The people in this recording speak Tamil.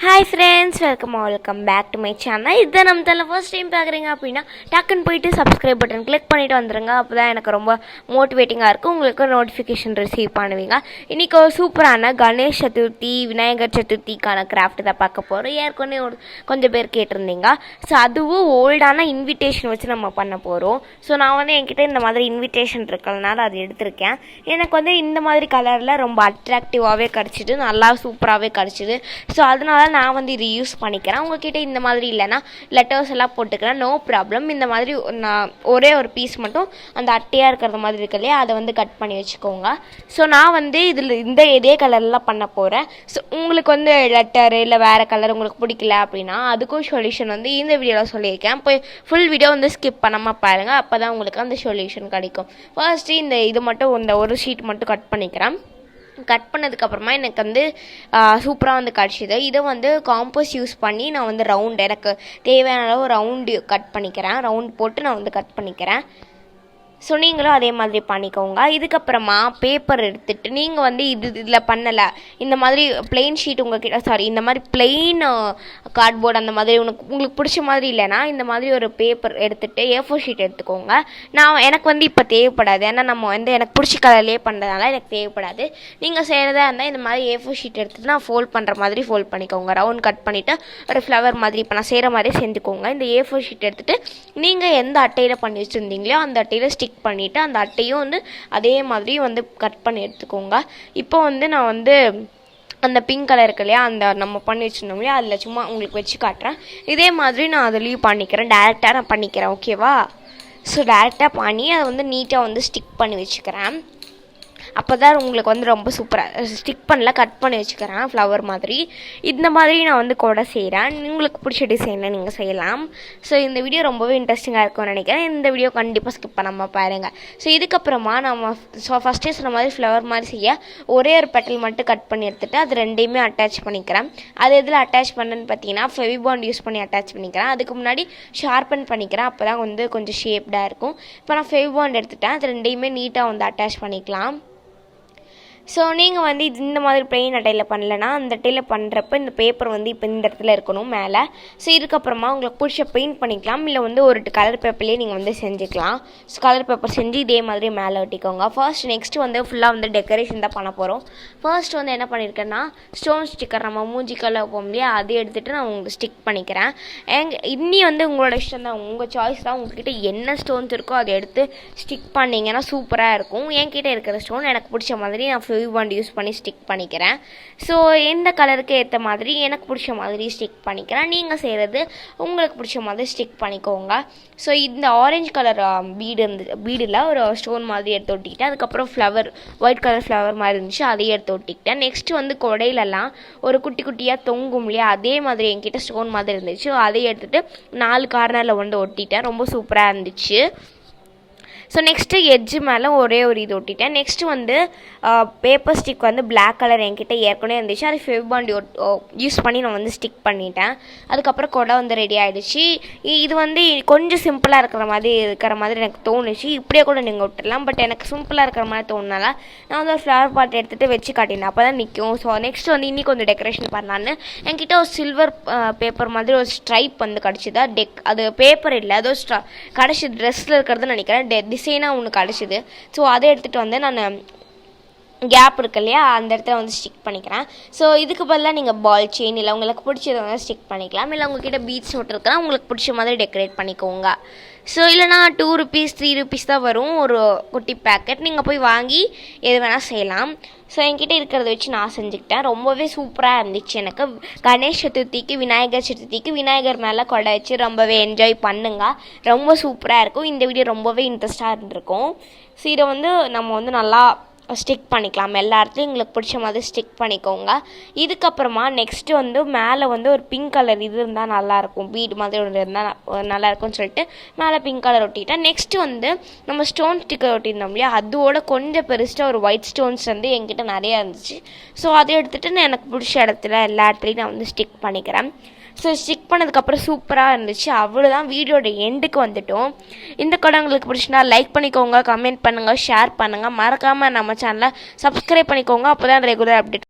Hi friends, welcome back to my channel. This நம்ம சேனல் ஃபர்ஸ்ட் டைம் பார்க்குறீங்க அப்படின்னா டக்குன்னு போயிட்டு சப்ஸ்கிரைப் பட்டன் கிளிக் பண்ணிட்டு வந்துருங்க. அப்பதான் எனக்கு ரொம்ப மோட்டிவேட்டிங்காக இருக்கும், உங்களுக்கு நோட்டிஃபிகேஷன் ரிசீவ் பண்ணுவீங்க. இன்றைக்கி ஒரு சூப்பரான கணேஷ் சதுர்த்தி விநாயகர் சதுர்த்திக்கான கிராஃப்ட் தான் பார்க்க போகிறோம். ஏற்கனவே கொஞ்சம் பேர் கேட்டிருந்தீங்க. ஸோ அதுவும் ஓல்டான இன்விடேஷன் வச்சு நம்ம பண்ண போகிறோம். ஸோ நான் என்கிட்ட இந்த மாதிரி இன்விடேஷன் இருக்கிறதுனால அது எடுத்திருக்கேன். எனக்கு இந்த மாதிரி கலரில் ரொம்ப அட்ராக்டிவாகவே கிடச்சிது, நல்லா சூப்பராகவே கிடச்சிது. ஸோ அதனால நான் இது யூஸ் பண்ணிக்கிறேன். உங்ககிட்ட இந்த மாதிரி இல்லைன்னா லெட்டர்ஸ் எல்லாம் போட்டுக்கிறேன், நோ ப்ராப்ளம். இந்த மாதிரி நான் ஒரே ஒரு பீஸ் மட்டும் அந்த அட்டையாக இருக்கிற மாதிரி இருக்கு இல்லையா, அதை கட் பண்ணி வச்சுக்கோங்க. ஸோ நான் இதில் இதே கலர்லாம் பண்ண போகிறேன். ஸோ உங்களுக்கு லெட்டர் இல்லை வேறு கலர் உங்களுக்கு பிடிக்கல அப்படின்னா அதுக்கும் சொல்யூஷன் இந்த வீடியோவில் சொல்லியிருக்கேன். போய் ஃபுல் வீடியோ ஸ்கிப் பண்ணாமல் பாருங்கள், அப்போ தான் உங்களுக்கு அந்த சொல்யூஷன் கிடைக்கும். ஃபர்ஸ்ட்டு இது மட்டும் இந்த ஒரு ஷீட் மட்டும் கட் பண்ணிக்கிறேன். கட் பண்ணதுக்கப்புறமா எனக்கு சூப்பராக கிடச்சிது. இதை காம்போஸ் யூஸ் பண்ணி நான் ரவுண்ட் எனக்கு தேவையான அளவு ரவுண்டு கட் பண்ணிக்கிறேன். ரவுண்ட் போட்டு நான் கட் பண்ணிக்கிறேன். ஸோ நீங்களும் அதே மாதிரி பண்ணிக்கோங்க. இதுக்கப்புறமா பேப்பர் எடுத்துகிட்டு நீங்கள் இதில் பண்ணலை, இந்த மாதிரி பிளெயின் ஷீட் இந்த மாதிரி பிளெயின் கார்ட்போர்டு அந்த மாதிரி உங்களுக்கு பிடிச்ச மாதிரி இல்லைன்னா இந்த மாதிரி ஒரு பேப்பர் எடுத்துகிட்டு A4 ஷீட் எடுத்துக்கோங்க. எனக்கு இப்போ தேவைப்படாது, ஏன்னா நம்ம எனக்கு பிடிச்ச கலர்லேயே பண்ணுறதுனால எனக்கு தேவைப்படாது. நீங்கள் செய்கிறதா இருந்தால் இந்த மாதிரி A4 ஷீட் எடுத்துகிட்டு நான் ஃபோல்ட் பண்ணுற மாதிரி ஃபோல்ட் பண்ணிக்கோங்க. ரவுண்ட் கட் பண்ணிவிட்டு ஒரு ஃப்ளவர் மாதிரி இப்போ நான் செய்கிற மாதிரி செஞ்சுக்கோங்க. இந்த A4 ஷீட் எடுத்துகிட்டு நீங்கள் எந்த அட்டையில் பண்ணி வச்சுருந்தீங்களோ அந்த அட்டையில் ஸ்டிக் பண்ணிவிட்டு அந்த அட்டையும் அதே மாதிரி கட் பண்ணி எடுத்துக்கோங்க. இப்போ நான் அந்த பிங்க் கலர் இருக்கு இல்லையா, அந்த நம்ம பண்ணி வச்சுருந்தோம் இல்லையா, அதில் சும்மா உங்களுக்கு வச்சு காட்டுறேன். இதே மாதிரி நான் அதுலேயும் பண்ணிக்கிறேன், டேரெக்டாக நான் பண்ணிக்கிறேன். ஓகேவா? ஸோ டேரெக்டாக பண்ணி அதை நீட்டாக ஸ்டிக் பண்ணி வச்சுக்கிறேன். அப்போ தான் உங்களுக்கு ரொம்ப சூப்பராக ஸ்டிக் பண்ணல, கட் பண்ணி வச்சுக்கிறேன் ஃப்ளவர் மாதிரி. இந்த மாதிரி நான் கூட செய்கிறேன். உங்களுக்கு பிடிச்ச டிசைனில் நீங்கள் செய்யலாம். ஸோ இந்த வீடியோ ரொம்பவே இன்ட்ரெஸ்டிங்காக இருக்கும்னு நினைக்கிறேன். இந்த வீடியோ கண்டிப்பாக ஸ்கிப் பண்ணாமல் பாருங்கள். ஸோ இதுக்கப்புறமா நம்ம ஃபஸ்ட்டே சொன்ன மாதிரி ஃப்ளவர் மாதிரி செய்ய ஒரே ஒரு பெட்டல் மட்டும் கட் பண்ணி எடுத்துகிட்டு அது ரெண்டையுமே அட்டாச் பண்ணிக்கிறேன். அது எதில் அட்டாச் பண்ணேன்னு பார்த்தீங்கன்னா ஃபெவிபாண்ட் யூஸ் பண்ணி அட்டாச் பண்ணிக்கிறேன். அதுக்கு முன்னாடி ஷார்பன் பண்ணிக்கிறேன், அப்போ தான் கொஞ்சம் ஷேப்டாக இருக்கும். இப்போ நான் ஃபெவிபாண்ட் எடுத்துட்டேன், அது ரெண்டையுமே நீட்டாக அட்டாச் பண்ணிக்கலாம். ஸோ நீங்கள் இந்த மாதிரி பிளெயின் அட்டையில் பண்ணலைன்னா அந்த அட்டையில் பண்ணுறப்ப இந்த பேப்பர் இப்போ இந்த இடத்துல இருக்கணும் மேலே. ஸோ இதுக்கப்புறமா உங்களுக்கு பிடிச்ச பெயிண்ட் பண்ணிக்கலாம், இல்லை ஒரு கலர் பேப்பர்லேயே நீங்கள் செஞ்சுக்கலாம். ஸோ கலர் பேப்பர் செஞ்சு இதே மாதிரி மேலே ஒட்டிக்கோங்க. நெக்ஸ்ட்டு ஃபுல்லாக டெக்கரேஷன் தான் பண்ண போகிறோம். ஃபர்ஸ்ட் என்ன பண்ணியிருக்கேன்னா ஸ்டோன் ஸ்டிக்கர் நம்ம மூஞ்சிக்கெல்லாம் வைப்போம் இல்லையா, அதை எடுத்துகிட்டு நான் உங்களுக்கு ஸ்டிக் பண்ணிக்கிறேன். இன்னி உங்களோட இஷ்டம் தான், உங்கள் சாய்ஸ் தான். உங்கள்கிட்ட என்ன ஸ்டோன்ஸ் இருக்கோ அதை எடுத்து ஸ்டிக் பண்ணிங்கன்னா சூப்பராக இருக்கும். என்கிட்ட இருக்கிற ஸ்டோன் எனக்கு பிடிச்ச மாதிரி நான் ஃபெவிபாண்ட் யூஸ் பண்ணி ஸ்டிக் பண்ணிக்கிறேன். ஸோ எந்த கலருக்கு ஏற்ற மாதிரி எனக்கு பிடிச்ச மாதிரி ஸ்டிக் பண்ணிக்கிறேன். நீங்கள் செய்கிறது உங்களுக்கு பிடிச்ச மாதிரி ஸ்டிக் பண்ணிக்கோங்க. ஸோ இந்த ஆரஞ்சு கலர் பீடில் ஒரு ஸ்டோன் மாதிரி எடுத்து ஒட்டிக்கிட்டேன். அதுக்கப்புறம் ஃப்ளவர் ஒயிட் கலர் ஃப்ளவர் மாதிரி இருந்துச்சு, அதையும் எடுத்து ஒட்டிக்கிட்டேன். நெக்ஸ்ட்டு கொடையிலலாம் ஒரு குட்டி குட்டியாக தொங்கும் இல்லையா, அதே மாதிரி என்கிட்ட ஸ்டோன் மாதிரி இருந்துச்சு, அதையும் எடுத்துகிட்டு 4 கார்னரில் ஒட்டிட்டேன். ரொம்ப சூப்பராக இருந்துச்சு. ஸோ நெக்ஸ்ட்டு எட்ஜு மேலே ஒரே ஒரு இது ஒட்டிட்டேன். Next paper stick black colour என்கிட்ட ஏற்கனவே இருந்துச்சு, அது ஃபெவிபாண்ட் யூஸ் பண்ணி நான் ஸ்டிக் பண்ணிட்டேன். அதுக்கப்புறம் கொடை ரெடி ஆகிடுச்சு. இது கொஞ்சம் சிம்பிளாக இருக்கிற மாதிரி எனக்கு தோணுச்சு. இப்படியே கூட நீங்கள் விட்டுடலாம், பட் எனக்கு சிம்பிளாக இருக்கிற மாதிரி தோணுனால நான் ஒரு ஃப்ளவர் பாட் எடுத்துகிட்டு வச்சு காட்டினேன், அப்போ தான் நிற்கும். ஸோ நெக்ஸ்ட்டு இன்னி கொஞ்சம் டெக்கரேஷன் பண்ணலான்னு என்கிட்ட ஒரு சில்வர் பேப்பர் மாதிரி ஒரு ஸ்ட்ரைப் கிடச்சிதா, அது பேப்பர் இல்லை, அதோ கடைசி ட்ரெஸ்ஸில் இருக்கிறதுன்னு நினைக்கிறேன், டிசைனாக ஒன்று கிடச்சிது. ஸோ அதை எடுத்துகிட்டு நான் கேப் இருக்கு இல்லையா, அந்த இடத்துல ஸ்டிக் பண்ணிக்கிறேன். ஸோ இதுக்கு பதிலாக நீங்கள் பால் செயின் இல்லை உங்களுக்கு பிடிச்சதை ஸ்டிக் பண்ணிக்கலாம், இல்லை உங்கள்கிட்ட பீட்ஸ் நோட் இருக்கலாம், உங்களுக்கு பிடிச்ச மாதிரி டெக்கரேட் பண்ணிக்கோங்க. ஸோ இல்லைனா 2 rupees 3 rupees தான் வரும் ஒரு குட்டி பேக்கெட், நீங்கள் போய் வாங்கி எது வேணால் செய்யலாம். ஸோ என்கிட்ட இருக்கிறத வச்சு நான் செஞ்சுக்கிட்டேன். ரொம்பவே சூப்பராக இருந்துச்சு. எனக்கு கணேஷ் சதுர்த்திக்கு விநாயகர் சதுர்த்திக்கு விநாயகர் மேலே கொடை வச்சு ரொம்பவே என்ஜாய் பண்ணுங்க. ரொம்ப சூப்பராக இருக்கும். இந்த வீடியோ ரொம்பவே இன்ட்ரெஸ்டாக இருந்திருக்கும். ஸோ இதை நம்ம நல்லா ஸ்டிக் பண்ணிக்கலாம். எல்லா இடத்துலையும் உங்களுக்கு பிடிச்ச மாதிரி ஸ்டிக் பண்ணிக்கோங்க. இதுக்கப்புறமா நெக்ஸ்ட்டு மேலே ஒரு பிங்க் கலர் இது இருந்தால் நல்லாயிருக்கும், பீட் மாதிரி ஒன்று இருந்தால் நல்லாயிருக்கும்னு சொல்லிட்டு மேலே பிங்க் கலர் ஒட்டிட்டேன். நெக்ஸ்ட்டு நம்ம ஸ்டோன் ஸ்டிக்கர் ஒட்டியிருந்தோம் இல்லையா, அதோட கொஞ்சம் பெருசாக ஒரு ஒயிட் ஸ்டோன்ஸ் என்கிட்ட நிறையா இருந்துச்சு. ஸோ அதை எடுத்துகிட்டு நான் எனக்கு பிடிச்ச இடத்துல எல்லா இடத்துலையும் நான் ஸ்டிக் பண்ணிக்கிறேன். ஸோ ஸ்டிக் பண்ணதுக்கப்புறம் சூப்பராக இருந்துச்சு. அவ்வளோதான், வீடியோட எண்டுக்கு வந்துட்டோம். இந்த படம் உங்களுக்கு பிடிச்சினா லைக் பண்ணிக்கோங்க, கமெண்ட் பண்ணுங்கள், ஷேர் பண்ணுங்கள், மறக்காமல் நம்ம சேனலை சப்ஸ்கிரைப் பண்ணிக்கோங்க. அப்போ தான் ரெகுலர் அப்டேட்